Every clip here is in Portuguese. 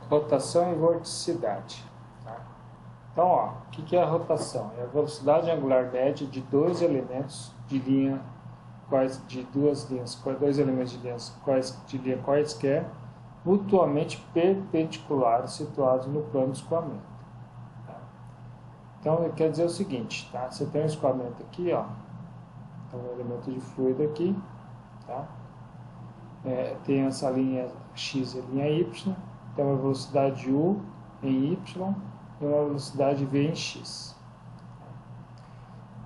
rotação e vorticidade. Tá? Então, ó, o que é a rotação? É a velocidade angular média de dois elementos de linha, de duas linhas, dois elementos de linha quaisquer, mutuamente perpendiculares, situados no plano de escoamento. Tá? Então, quer dizer o seguinte, tá? Você tem um escoamento aqui, ó, então, um elemento de fluido aqui, tá? Tem essa linha x e a linha y, tem uma velocidade u em y e uma velocidade v em x.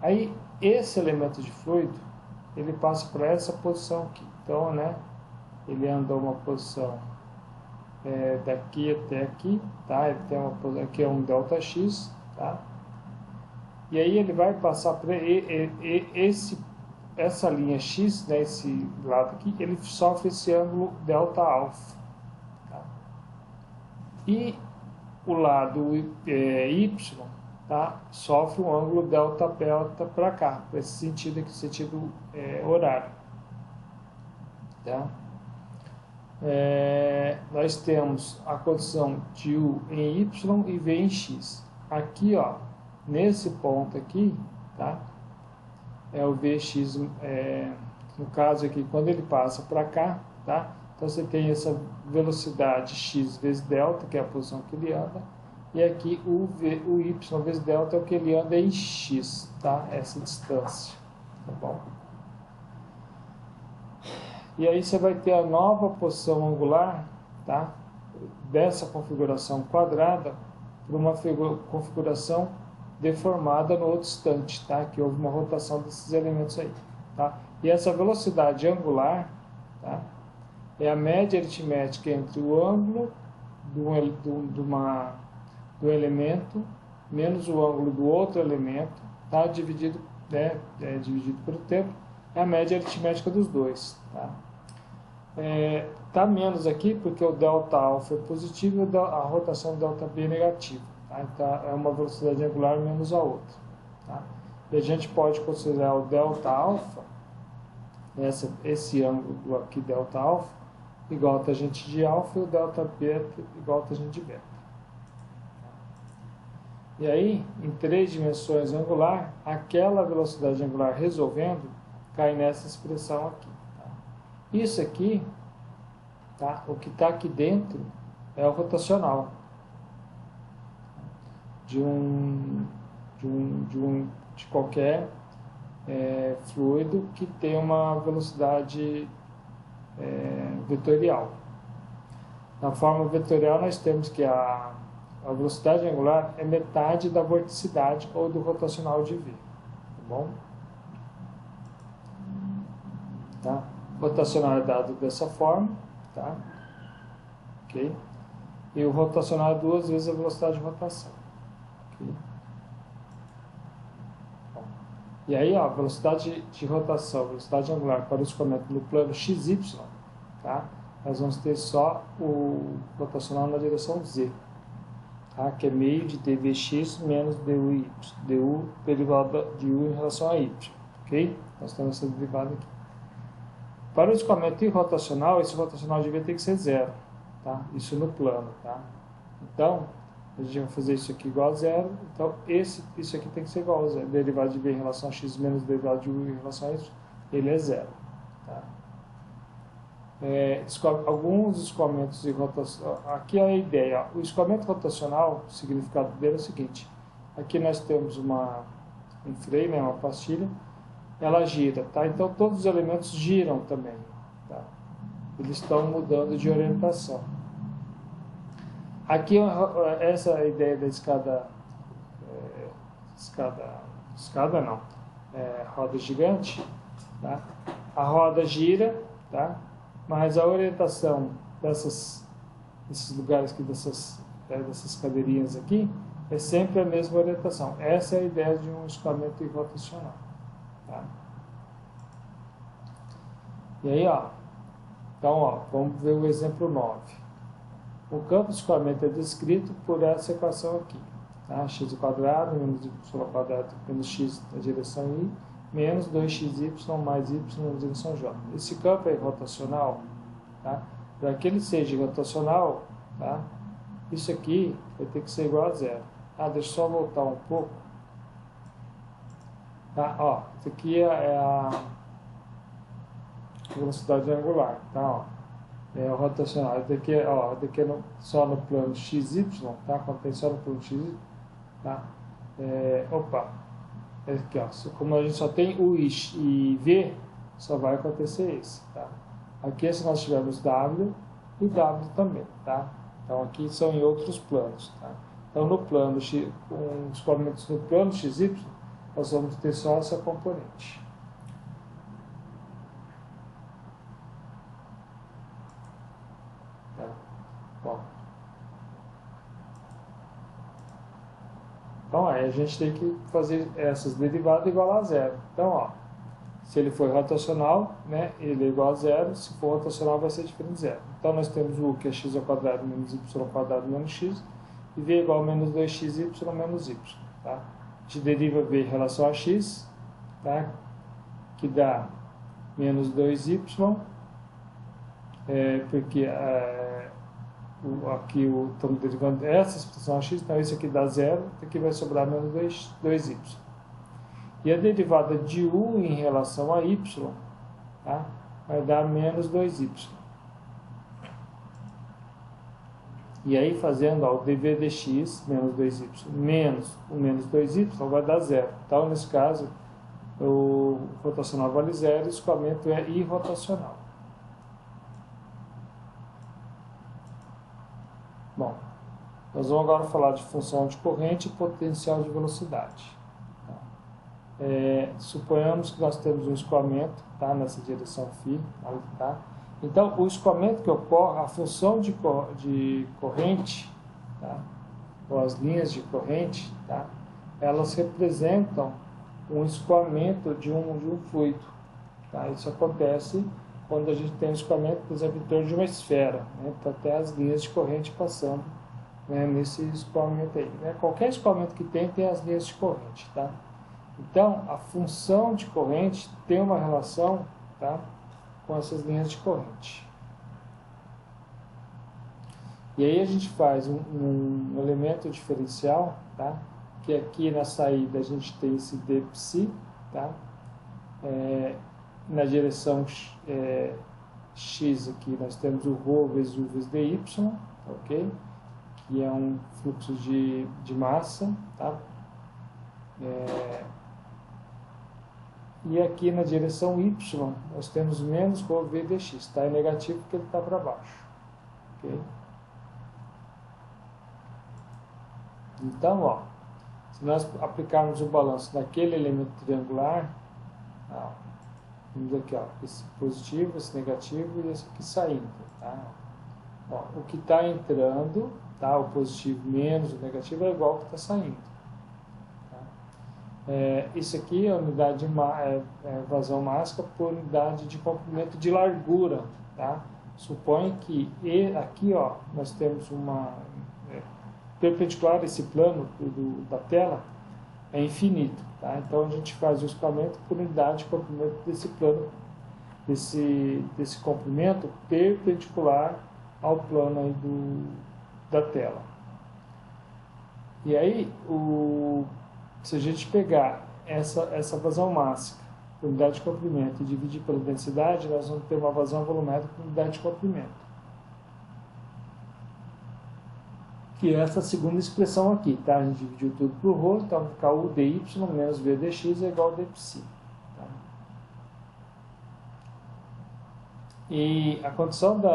Aí, esse elemento de fluido, ele passa por essa posição aqui. Então, né, ele anda uma posição daqui até aqui, tá? Ele tem uma posição, aqui é um ΔX, tá? E aí ele vai passar por essa linha x, né, esse lado aqui, ele sofre esse ângulo Δα. Tá? E o lado y, tá, sofre um ângulo ΔΔ para cá, para esse sentido aqui, sentido horário. Tá? Nós temos a condição de u em y e v em x. Aqui, ó, nesse ponto aqui, tá? É o Vx, no caso aqui, quando ele passa para cá, tá? Então você tem essa velocidade x vezes delta, que é a posição que ele anda, e aqui o y vezes delta é o que ele anda em x, tá? Essa distância, tá bom? E aí você vai ter a nova posição angular, tá? Dessa configuração quadrada para uma configuração deformada no outro instante, tá? Que houve uma rotação desses elementos aí, tá? E essa velocidade angular, tá? É a média aritmética entre o ângulo do elemento menos o ângulo do outro elemento, tá? Dividido, né? Dividido pelo tempo, é a média aritmética dos dois, tá? Tá menos aqui porque o ΔA é positivo e a rotação ΔB é negativa. Tá? Então, é uma velocidade angular menos a outra. Tá? E a gente pode considerar o Δα, esse ângulo aqui Δα, igual a tangente de alfa e o ΔB igual a tangente de beta. E aí, em 3 dimensões angular, aquela velocidade angular resolvendo cai nessa expressão aqui. Tá? Isso aqui, tá? O que está aqui dentro é o rotacional de qualquer fluido que tem uma velocidade vetorial. Na forma vetorial nós temos que a velocidade angular é metade da vorticidade ou do rotacional de V, tá bom? Tá? O rotacional é dado dessa forma, tá? Ok? E o rotacional é 2 vezes a velocidade de rotação. Okay? Bom, e aí, ó, velocidade de rotação, velocidade angular para o escoamento no plano XY, tá? Nós vamos ter só o rotacional na direção Z, tá? Que é meio de dvx menos du derivada de u em relação a y, ok? Nós temos essa derivada aqui. Para o escoamento irrotacional, esse rotacional de V tem que ser 0, tá? Isso no plano, tá? Então, a gente vai fazer isso aqui igual a 0, então isso aqui tem que ser igual a 0. Derivado de V em relação a x menos derivado de u em relação a y, ele é 0, tá? Alguns escoamentos de rotação, aqui é a ideia, ó, o escoamento rotacional, o significado dele é o seguinte, aqui nós temos um freio, né, uma pastilha, ela gira, tá? Então todos os elementos giram também, tá? Eles estão mudando de orientação. Aqui essa é a ideia da roda gigante, tá? A roda gira, tá? Mas a orientação desses lugares aqui, dessas cadeirinhas aqui, é sempre a mesma orientação. Essa é a ideia de um escoamento irrotacional. Tá? E aí, ó, então, ó, vamos ver o exemplo 9. O campo de escoamento é descrito por essa equação aqui, tá? X ao quadrado menos y ao quadrado menos x na direção y menos 2xy mais y na direção j. Esse campo é rotacional, tá? Para que ele seja rotacional, tá? Isso aqui vai ter que ser igual a zero. Deixa eu só voltar um pouco. Tá, ó, isso aqui é a velocidade angular, tá, ó. É o rotacional. Isso daqui, ó, daqui é só no plano XY, tá? Quando tem só no plano XY, tá? Opa, aqui, ó, como a gente só tem U e V, só vai acontecer isso, tá? Aqui se nós tivermos W e W também, tá? Então aqui são em outros planos, tá? Então no plano X, com os escoamentos no plano XY, nós vamos ter só essa componente. Tá? Bom. Então aí a gente tem que fazer essas derivadas igual a zero. Então, ó, se ele for rotacional, né, ele é igual a zero. Se for rotacional, vai ser diferente de zero. Então nós temos U, que é x ao quadrado menos y ao quadrado menos x, e V igual a menos 2xy menos y. Tá? A gente deriva V em relação a x, tá? Que dá menos 2y, porque aqui estamos derivando essa expressão a x, então isso aqui dá zero, aqui vai sobrar menos 2y. E a derivada de u em relação a y, tá? Vai dar menos 2y. E aí fazendo ó, o dv dx menos 2y menos o menos 2y vai dar zero. Então nesse caso o rotacional vale zero e o escoamento é irrotacional. Bom, nós vamos agora falar de função de corrente e potencial de velocidade. Suponhamos que nós temos um escoamento, tá, nessa direção φ, tá? Então, o escoamento que ocorre, a função de corrente, tá, ou as linhas de corrente, tá, elas representam um escoamento de um fluido. Tá? Isso acontece quando a gente tem um escoamento, por exemplo, em torno de uma esfera, né? Então, tem as linhas de corrente passando, né, nesse escoamento aí. Né? Qualquer escoamento que tem as linhas de corrente. Tá? Então, a função de corrente tem uma relação, tá, com essas linhas de corrente. E aí a gente faz um elemento diferencial, tá, que aqui na saída a gente tem esse dψ, tá, na direção x aqui nós temos o ρ vezes u vezes dy, ok? Que é um fluxo de massa, tá? E aqui na direção y, nós temos menos ρ v dx, tá? É negativo porque ele está para baixo. Okay? Então, ó, se nós aplicarmos o balanço naquele elemento triangular, ó, temos aqui, ó, esse positivo, esse negativo e esse aqui saindo. Tá? Ó, o que está entrando, tá? O positivo menos o negativo é igual ao que está saindo. Isso aqui é a unidade de vazão máxima por unidade de comprimento de largura. Tá? Supõe que aqui, ó, nós temos uma perpendicular, esse plano da tela é infinito. Tá? Então a gente faz o escoamento por unidade de comprimento desse plano, desse comprimento perpendicular ao plano aí da tela. E aí, se a gente pegar essa vazão máxima, unidade de comprimento, e dividir pela densidade, nós vamos ter uma vazão volumétrica por unidade de comprimento. Que é essa segunda expressão aqui, tá? A gente dividiu tudo por ρ, então vai ficar u dy menos v dx é igual a dψ. Tá? E a condição de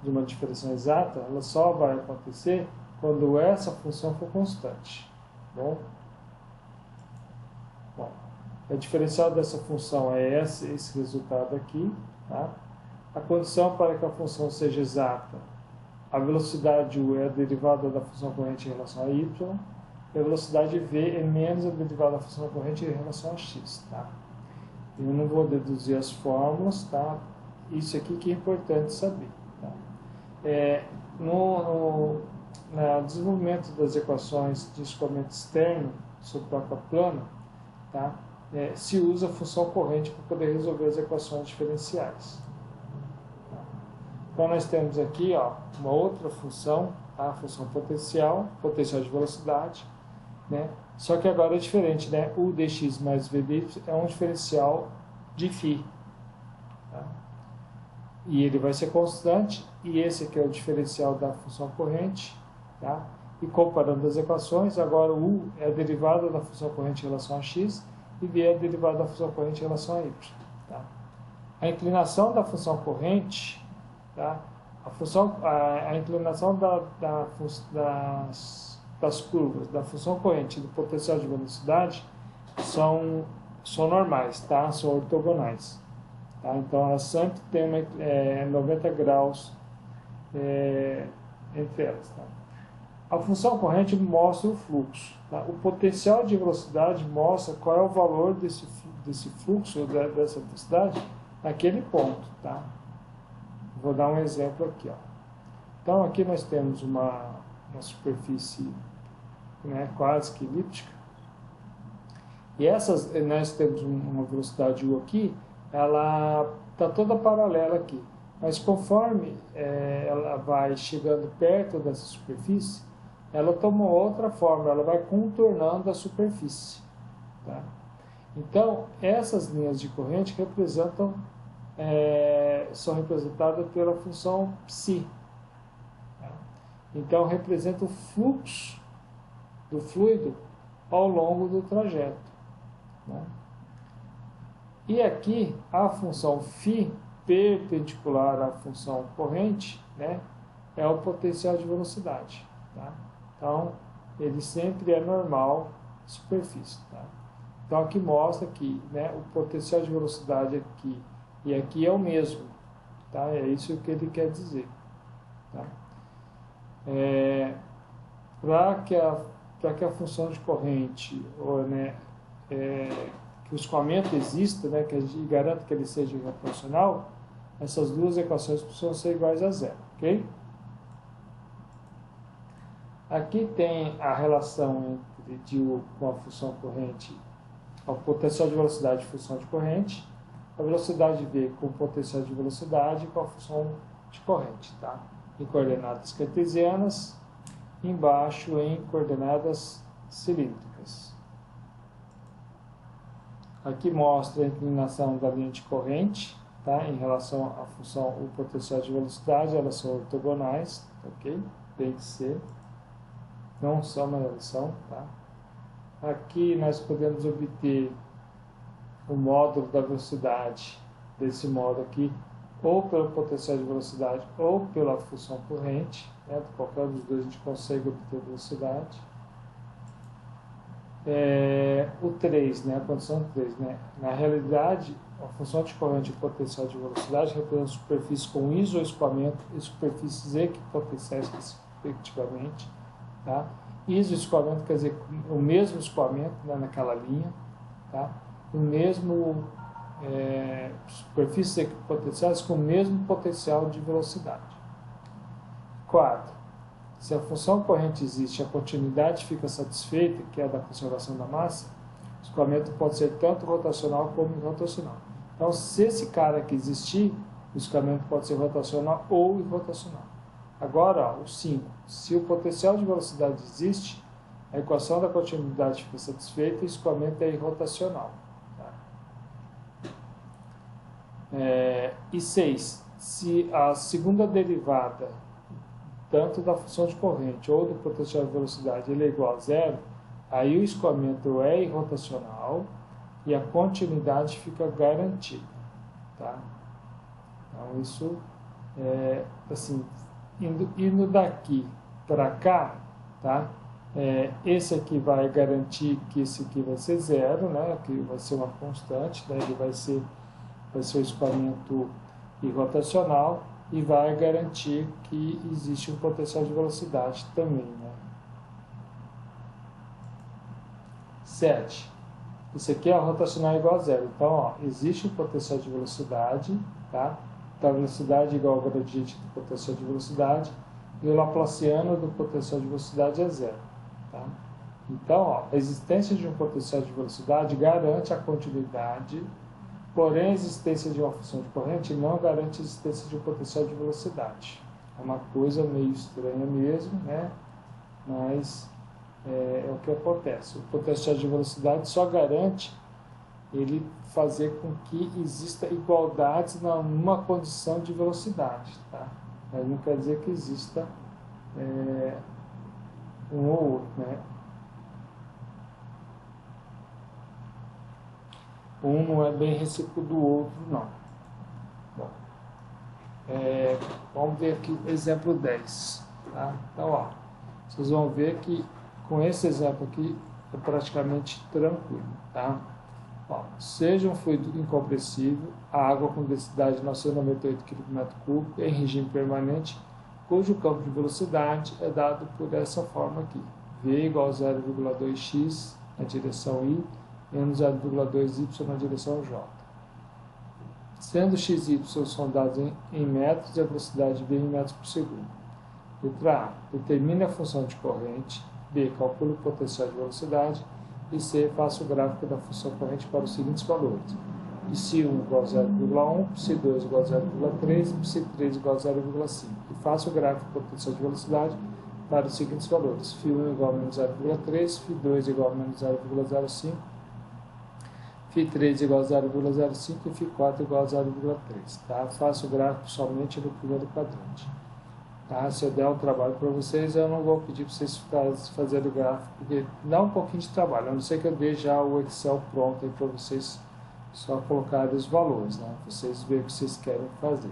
uma diferenciação exata, ela só vai acontecer quando essa função for constante. Bom, a diferencial dessa função é esse resultado aqui. Tá? A condição para que a função seja exata, a velocidade u é a derivada da função corrente em relação a y, e a velocidade v é menos a derivada da função corrente em relação a x. Tá? Eu não vou deduzir as fórmulas, tá? Isso aqui que é importante saber. Tá? No desenvolvimento das equações de escoamento externo sobre placa plana, tá? Se usa a função corrente para poder resolver as equações diferenciais. Tá? Então nós temos aqui, ó, uma outra função, tá? A função potencial de velocidade, né? Só que agora é diferente, né? O dx mais v dy é um diferencial de φ, tá? E ele vai ser constante, e esse aqui é o diferencial da função corrente, tá? E comparando as equações, agora o u é a derivada da função corrente em relação a x, e v é a derivada da função corrente em relação a y, tá? A inclinação da função corrente, tá? A inclinação das curvas da função corrente e do potencial de velocidade são normais, tá? São ortogonais, tá? Então elas sempre têm 90 graus entre elas, tá? A função corrente mostra o fluxo, tá? O potencial de velocidade mostra qual é o valor desse fluxo, dessa velocidade, naquele ponto, tá? Vou dar um exemplo aqui, ó. Então aqui nós temos uma superfície, né, quase que elíptica, e nós temos uma velocidade u aqui, ela está toda paralela aqui, mas conforme ela vai chegando perto dessa superfície, ela toma outra forma, ela vai contornando a superfície, tá? Então essas linhas de corrente são representadas pela função ψ. Então, representa o fluxo do fluido ao longo do trajeto, né? E aqui, a função φ, perpendicular à função corrente, né, é o potencial de velocidade, tá? Então, ele sempre é normal superfície, tá? Então, aqui mostra que, né, o potencial de velocidade aqui e aqui é o mesmo, tá? É isso que ele quer dizer, tá? Para que a função de corrente, né, que o escoamento exista, né, que a gente garanta que ele seja rotacional, essas duas equações precisam ser iguais a zero, ok? Aqui tem a relação entre u com a função corrente, o potencial de velocidade e função de corrente, a velocidade v com o potencial de velocidade e com a função de corrente, tá? Em coordenadas cartesianas, embaixo em coordenadas cilíndricas. Aqui mostra a inclinação da linha de corrente, tá? Em relação à função, o potencial de velocidade, elas são ortogonais, ok? Tem que ser. Não são, mas elas são, tá? Aqui nós podemos obter o módulo da velocidade, desse modo aqui, ou pelo potencial de velocidade, ou pela função corrente, né? Qualquer dos dois a gente consegue obter velocidade. O 3, né? A condição 3, né? Na realidade, a função de corrente e potencial de velocidade representam superfícies com isoescoamento e superfícies equipotenciais respectivamente, tá? Isoescoamento quer dizer o mesmo escoamento, né, naquela linha, tá? O mesmo superfícies equipotenciais com o mesmo potencial de velocidade. 4. Se a função corrente existe e a continuidade fica satisfeita, que é a da conservação da massa, o escoamento pode ser tanto rotacional como irrotacional. Então, se esse cara aqui existir, o escoamento pode ser rotacional ou irrotacional. Agora, ó, o 5. Se o potencial de velocidade existe, a equação da continuidade fica satisfeita e o escoamento é irrotacional. E 6. Se a segunda derivada, tanto da função de corrente ou do potencial de velocidade, ele é igual a zero, aí o escoamento é irrotacional e a continuidade fica garantida, tá? Então, isso assim, indo daqui para cá, tá? Esse aqui vai garantir que esse aqui vai ser zero, né? Que vai ser uma constante, né? Ele vai ser o escoamento irrotacional e vai garantir que existe um potencial de velocidade também, né? 7. Isso aqui é rotacional igual a zero. Então, ó, existe um potencial de velocidade, tá? Então, a velocidade igual ao gradiente do potencial de velocidade e o laplaciano do potencial de velocidade é zero, tá? Então, ó, a existência de um potencial de velocidade garante a continuidade Porém, a existência de uma função de corrente não garante a existência de um potencial de velocidade. É uma coisa meio estranha mesmo, né? Mas é o que acontece. O potencial de velocidade só garante ele fazer com que exista igualdades numa condição de velocidade, tá? Mas não quer dizer que exista um ou outro, né? Um não é bem recíproco do outro, não. Bom, vamos ver aqui exemplo 10. Tá? Então, ó, vocês vão ver que com esse exemplo aqui é praticamente tranquilo. Tá? Ó, seja um fluido incompressível, a água com densidade de 998 km3 em regime permanente, cujo campo de velocidade é dado por essa forma aqui. V igual a 0,2x na direção I, menos 0,2y na direção J. Sendo x e y são dados em metros e a velocidade v em metros por segundo. Letra A. Determine a função de corrente. B. Calcule o potencial de velocidade. E C. Faça o gráfico da função corrente para os seguintes valores. Psi1 igual a 0,1, Psi2 igual a 0,3, Psi3 igual a 0,5. E faça o gráfico do potencial de velocidade para os seguintes valores. Φ1 igual a menos 0,3, Φ2 igual a menos 0,05, Φ3 igual a 0,05 e Φ4 igual a 0,3. Tá? Faço o gráfico somente no primeiro quadrante. Tá? Se eu der um trabalho para vocês, eu não vou pedir para vocês fazerem o gráfico, porque dá um pouquinho de trabalho. A não ser que eu dê já o Excel pronto aí para vocês só colocarem os valores, né? Vocês verem o que vocês querem fazer.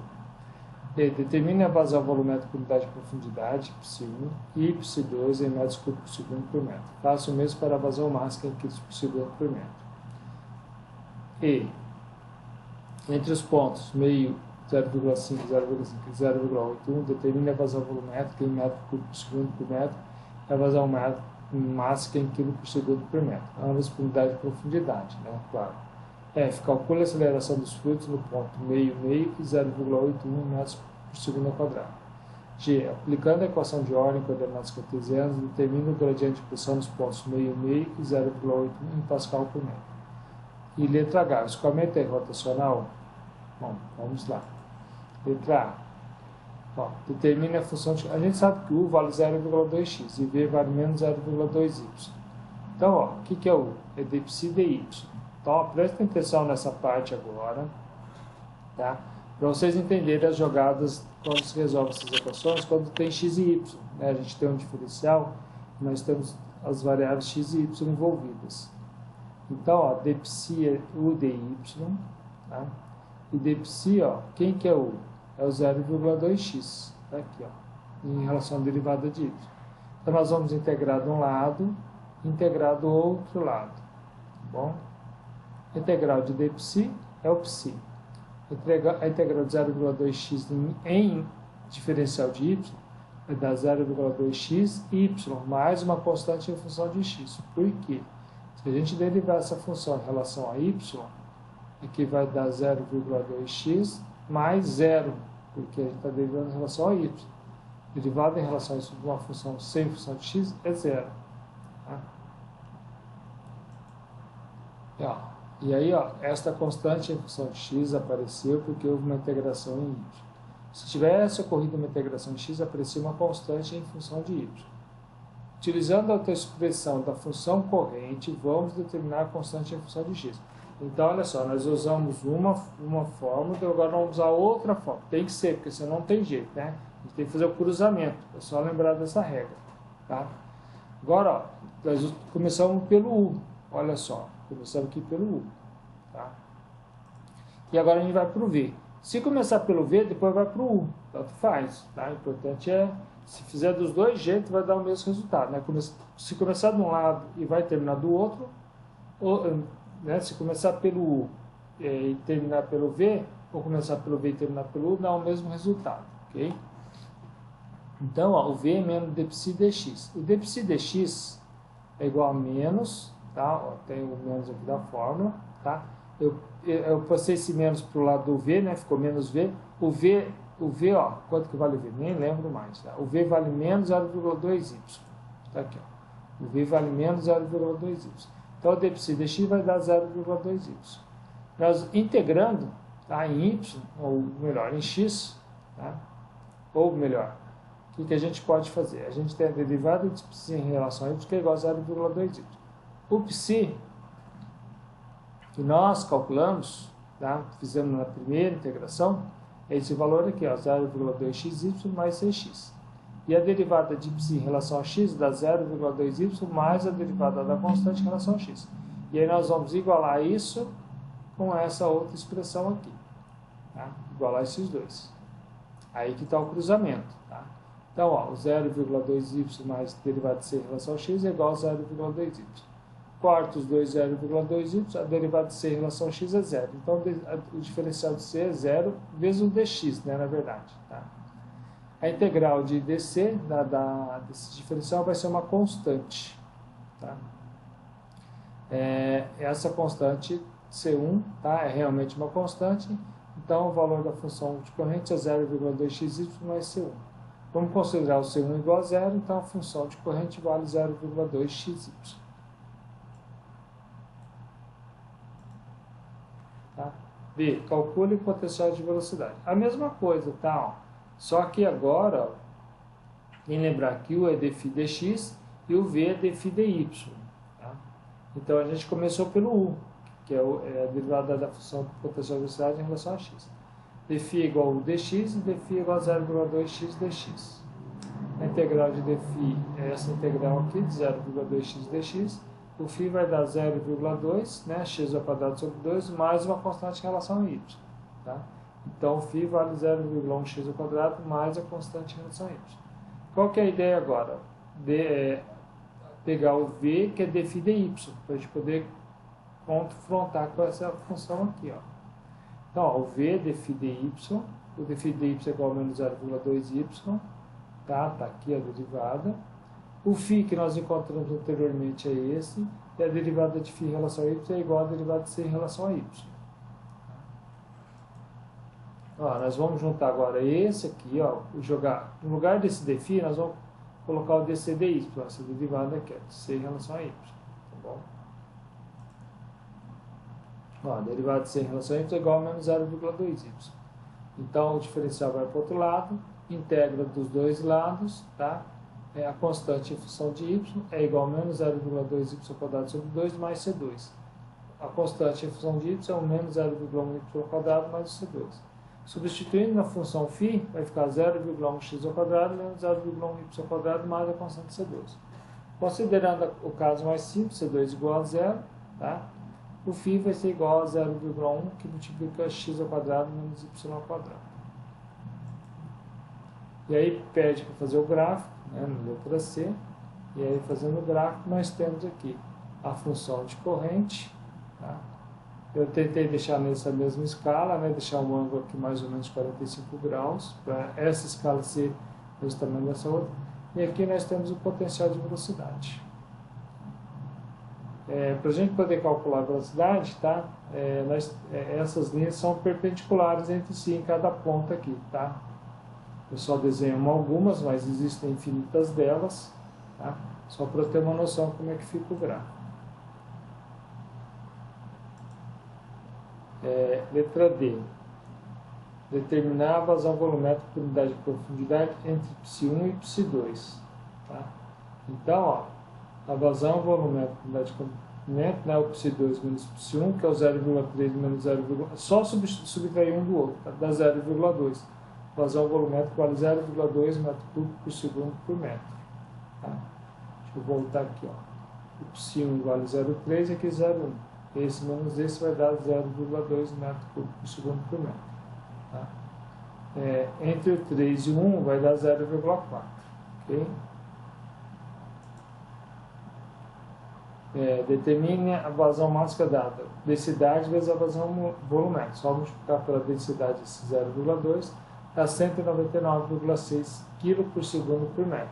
E determine a vazão volumétrica por unidade de profundidade, Psi1, e Psi2 em metros cúbicos por segundo por metro. Faça o mesmo para a vazão máxima em quilos por segundo por metro. E, entre os pontos meio 0,5, 0,5 e 0,81, determine a vazão volumétrica em metro cúbico por segundo por metro e a vazão máxima em quilo por segundo por metro. Ambas por unidade de profundidade, né? Claro. F. Calcule a aceleração dos fluidos no ponto meio e 0,81 metros por segundo ao quadrado. G. Aplicando a equação de ordem em coordenadas cartesianas, determine o gradiente de pressão nos pontos meio e 0,81 em Pascal por metro. E letra H. O escoamento é rotacional? Bom, vamos lá. Letra A. Ó, determine a função de... A gente sabe que U vale 0,2x e V vale menos 0,2y. Então, ó, o que é U? É dψ dy. Então, ó, prestem atenção nessa parte agora, tá? Para vocês entenderem as jogadas quando se resolve essas equações, quando tem x e y, né? A gente tem um diferencial, nós temos as variáveis x e y envolvidas. Então, ó, dψ é u dy, tá? E dψ, ó, quem que é u? É o 0,2x, tá aqui, ó, em relação à derivada de y. Então, nós vamos integrar de um lado, integrar do outro lado, tá bom? A integral de dψ é o psi. A integral de 0,2x em diferencial de y vai dar 0,2x y mais uma constante em função de x. Por quê? Se a gente derivar essa função em relação a y, aqui vai dar 0,2x mais 0, porque a gente está derivando em relação a y. Derivado em relação a isso de uma função sem função de x é 0. Tá? E aí, ó, esta constante em função de x apareceu porque houve uma integração em y. Se tivesse ocorrido uma integração em x, aparecia uma constante em função de y. Utilizando a outra expressão da função corrente, vamos determinar a constante em função de x. Então, olha só, nós usamos uma fórmula, então agora vamos usar outra fórmula. Tem que ser, porque senão não tem jeito, né? A gente tem que fazer o cruzamento, é só lembrar dessa regra, tá? Agora, ó, nós começamos pelo u, olha só, começamos aqui pelo u, tá? E agora a gente vai para o v. Se começar pelo v, depois vai para o u, tanto faz, tá? O importante é, se fizer dos dois jeitos, vai dar o mesmo resultado, né? Se começar de um lado e vai terminar do outro, ou, né, se começar pelo U e terminar pelo V, ou começar pelo V e terminar pelo U, dá o mesmo resultado, ok? Então, ó, o V é menos dψ dx. O dψ dx é igual a menos, tá? Ó, tem o menos aqui da fórmula, tá? Eu passei esse menos para o lado do V, né? Ficou menos V. O V, ó, quanto que vale o V? Nem lembro mais, tá? O V vale menos 0,2y. Tá aqui, ó. O V vale menos 0,2y. Então, o dψ dx vai dar 0,2y. Nós integrando, tá, em y, ou melhor, em x, tá, ou melhor, o que a gente pode fazer? A gente tem a derivada de psi em relação a y, que é igual a 0,2y. O psi que nós calculamos, tá, fizemos na primeira integração, é esse valor aqui, 0,2xy mais 6x. E a derivada de psi em relação a x dá 0,2y mais a derivada da constante em relação a x. E aí nós vamos igualar isso com essa outra expressão aqui. Tá? Igualar esses dois. Aí que está o cruzamento. Tá? Então, ó, o 0,2y mais derivada de c em relação a x é igual a 0,2y. Corta os dois 0,2y, a derivada de c em relação a x é 0. Então, o diferencial de c é 0 vezes o dx, né, na verdade. Tá? A integral de dc desse diferencial vai ser uma constante. Tá? Essa constante C1, tá, é realmente uma constante, então o valor da função de corrente é 0,2xy mais C1. Vamos considerar o C1 igual a 0, então a função de corrente vale 0,2xy. Tá? B. Calcule o potencial de velocidade. A mesma coisa, tá? Ó. Só que agora, em lembrar que o é dφ dx e o v é dφ dy. Tá? Então a gente começou pelo u, que é a derivada da função do potencial de velocidade em relação a x. dφ igual a dx e dφ igual a 0,2x dx. A integral de dφ é essa integral aqui, de 0,2x dx. O φ vai dar 0,2, né, x ao quadrado sobre 2, mais uma constante em relação a y. Tá? Então, o φ vale 0,1x ao quadrado mais a constante em relação a y. Qual que é a ideia agora? Pegar o v, que é dφ dy, para a gente poder confrontar com essa função aqui. Ó. Então, ó, o v é dφ dy, o dφ dy é igual a menos 0,2y, tá? Tá aqui a derivada. O φ que nós encontramos anteriormente é esse, e a derivada de φ em relação a y é igual a derivada de c em relação a y. Ó, nós vamos juntar agora esse aqui, ó, jogar, no lugar desse dφ, nós vamos colocar o dc dy, essa derivada aqui, ó, de c em relação a y. Tá bom? Ó, a derivada de c em relação a y é igual a menos 0,2y. Então, o diferencial vai para o outro lado, integra dos dois lados, tá? A constante em função de y é igual a menos 0,2y ao quadrado sobre 2 mais c2. A constante em função de y é o menos 0,1y ao quadrado mais o c2. Substituindo na função φ, vai ficar 0,1x ao quadrado menos 0,1y ao quadrado mais a constante C2. Considerando o caso mais simples, C2 igual a 0, tá? O φ vai ser igual a 0,1, que multiplica x ao quadrado menos y ao quadrado. E aí pede para fazer o gráfico, né, na letra C, e aí fazendo o gráfico nós temos aqui a função de corrente, tá? Eu tentei deixar nessa mesma escala, né, deixar um ângulo aqui mais ou menos 45 graus, para essa escala ser o tamanho dessa outra. E aqui nós temos o potencial de velocidade. Para a gente poder calcular a velocidade, tá, essas linhas são perpendiculares entre si em cada ponta aqui. Tá? Eu só desenho algumas, mas existem infinitas delas, tá? Só para ter uma noção como é que fica o gráfico. Letra D. Determinar a vazão volumétrica por unidade de profundidade entre ψ1 e ψ2. Tá? Então, ó, a vazão volumétrica por unidade de comprimento, né, o ψ2 menos ψ1, que é o 0,3 menos 0,1, só subtrair um do outro, tá? Dá 0,2. Vazão volumétrica vale 0,2 metro cúbico por segundo por metro. Tá? Deixa eu voltar aqui. Ó. O ψ1 vale 0,3 e aqui 0,1. Esse menos esse vai dar 0,2 metro cúbico por segundo por metro. Tá? Entre o 3 e o 1 vai dar 0,4. Okay? Determine a vazão máxima dada. Densidade vezes a vazão volumétrica. Só multiplicar pela densidade esse 0,2 dá 199,6 kg por segundo por metro.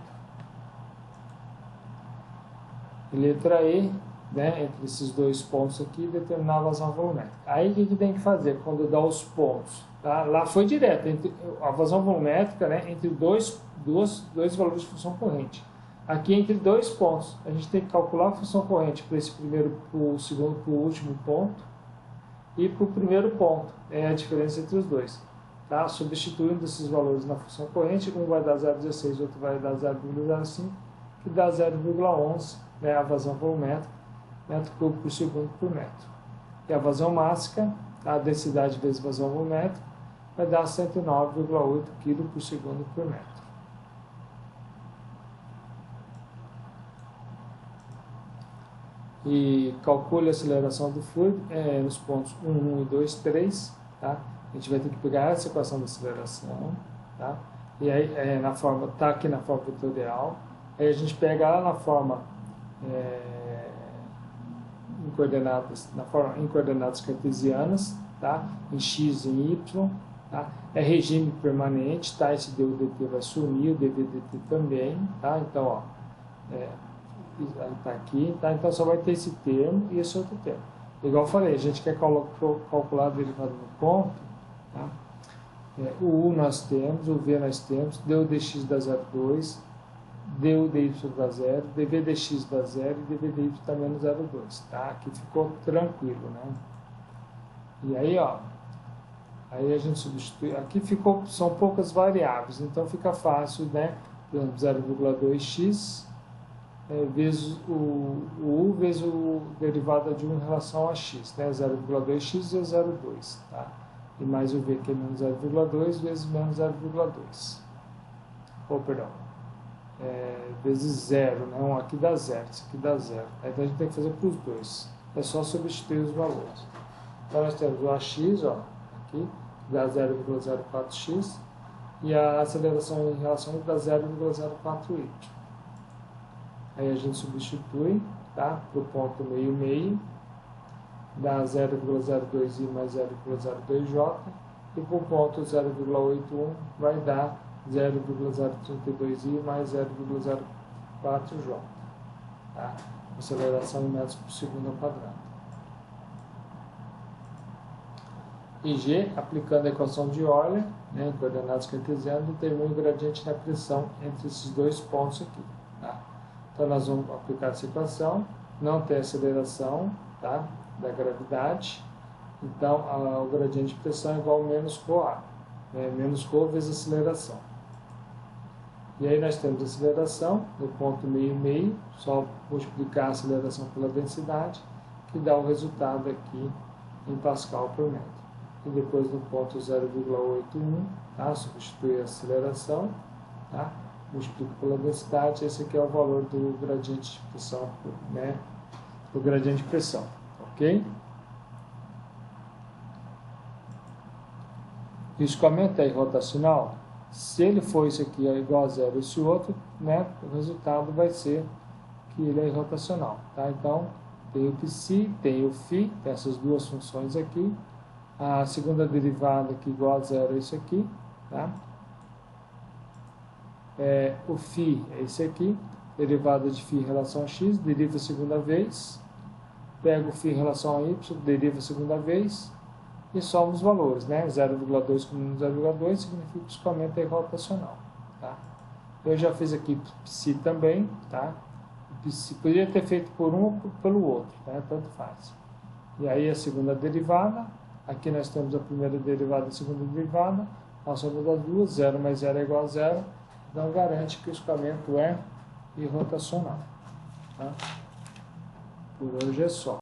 E letra E, né, entre esses dois pontos aqui, determinar a vazão volumétrica. Aí o que tem que fazer quando dá os pontos? Tá? Lá foi direto, entre a vazão volumétrica, né, entre dois valores de função corrente. Aqui entre dois pontos, a gente tem que calcular a função corrente para esse primeiro, para o segundo, para o último ponto, e para o primeiro ponto, é a diferença entre os dois. Tá? Substituindo esses valores na função corrente, um vai dar 0,16, outro vai dar 0,05, que dá 0,11, né, a vazão volumétrica, metro cúbico por segundo por metro. E a vazão máxima, a densidade vezes vazão volumétrica, vai dar 109,8 kg por segundo por metro. E calcule a aceleração do fluido nos pontos 1, 1 e 2, 3, tá? A gente vai ter que pegar essa equação da aceleração, tá? E aí, na forma, tá aqui na forma vetorial, aí a gente pega ela na forma, em coordenadas cartesianas, tá? Em x e em y, tá? É regime permanente, tá? Esse deu dt vai sumir, o dv dt também, tá? Então, ó, tá aqui, tá? Então só vai ter esse termo e esse outro termo. Igual eu falei, a gente quer calcular a derivada no ponto, tá? O u nós temos, o v nós temos, deu dx dá 0,2, deu dy dá 0, dv dx dá 0 e dv dy dá menos 0,2, tá? Aqui ficou tranquilo, né? E aí, ó, aí a gente substitui, aqui são poucas variáveis, então fica fácil, né? Por exemplo, 0,2x vezes o u vezes o derivada de 1 em relação a x, né? 0,2x vezes 0,2, tá? E mais o v, que é menos 0,2 vezes menos 0,2. Ou, perdão, vezes 0, né? Um aqui dá 0, esse aqui dá 0. Então a gente tem que fazer para os dois. É só substituir os valores. Então nós temos o AX, ó, aqui, dá 0,04x, e a aceleração em relação a dá 0,04y. Aí a gente substitui, tá? Para o ponto meio, dá 0,02i mais 0,02j, e para o ponto 0,81 vai dar 0,032i mais 0,04j, tá? Aceleração em metros por segundo ao quadrado. E G, aplicando a equação de Euler, né, em coordenadas cartesianas, determina o gradiente da pressão entre esses dois pontos aqui, tá? Então nós vamos aplicar essa equação, não tem aceleração, tá, da gravidade, então o gradiente de pressão é igual a menos ρA, né, menos ρ vezes aceleração. E aí nós temos a aceleração no ponto meio, só multiplicar a aceleração pela densidade, que dá o resultado aqui em Pascal por metro. E depois no ponto 0,81, tá, substituir a aceleração, tá? Multiplico pela densidade, esse aqui é o valor do gradiente de pressão, né? Do gradiente de pressão, ok? O escoamento é rotacional. Se ele for isso aqui é igual a zero, esse outro, né? O resultado vai ser que ele é rotacional, tá? Então, tem o psi, tem o φ, tem essas duas funções aqui. A segunda derivada aqui igual a zero é isso aqui, tá? O φ é esse aqui, derivada de φ em relação a x, deriva a segunda vez, pego o φ em relação a y, deriva a segunda vez, e soma os valores, né? 0,2 com menos 0,2 significa que o escoamento é rotacional, tá? Eu já fiz aqui psi também, tá? O psi poderia ter feito por um ou pelo outro, né? Tanto faz. E aí a segunda derivada, aqui nós temos a primeira derivada e a segunda derivada, a soma das duas, 0 mais 0 é igual a 0, então garante que o escoamento é irrotacional. Tá? Por hoje é só.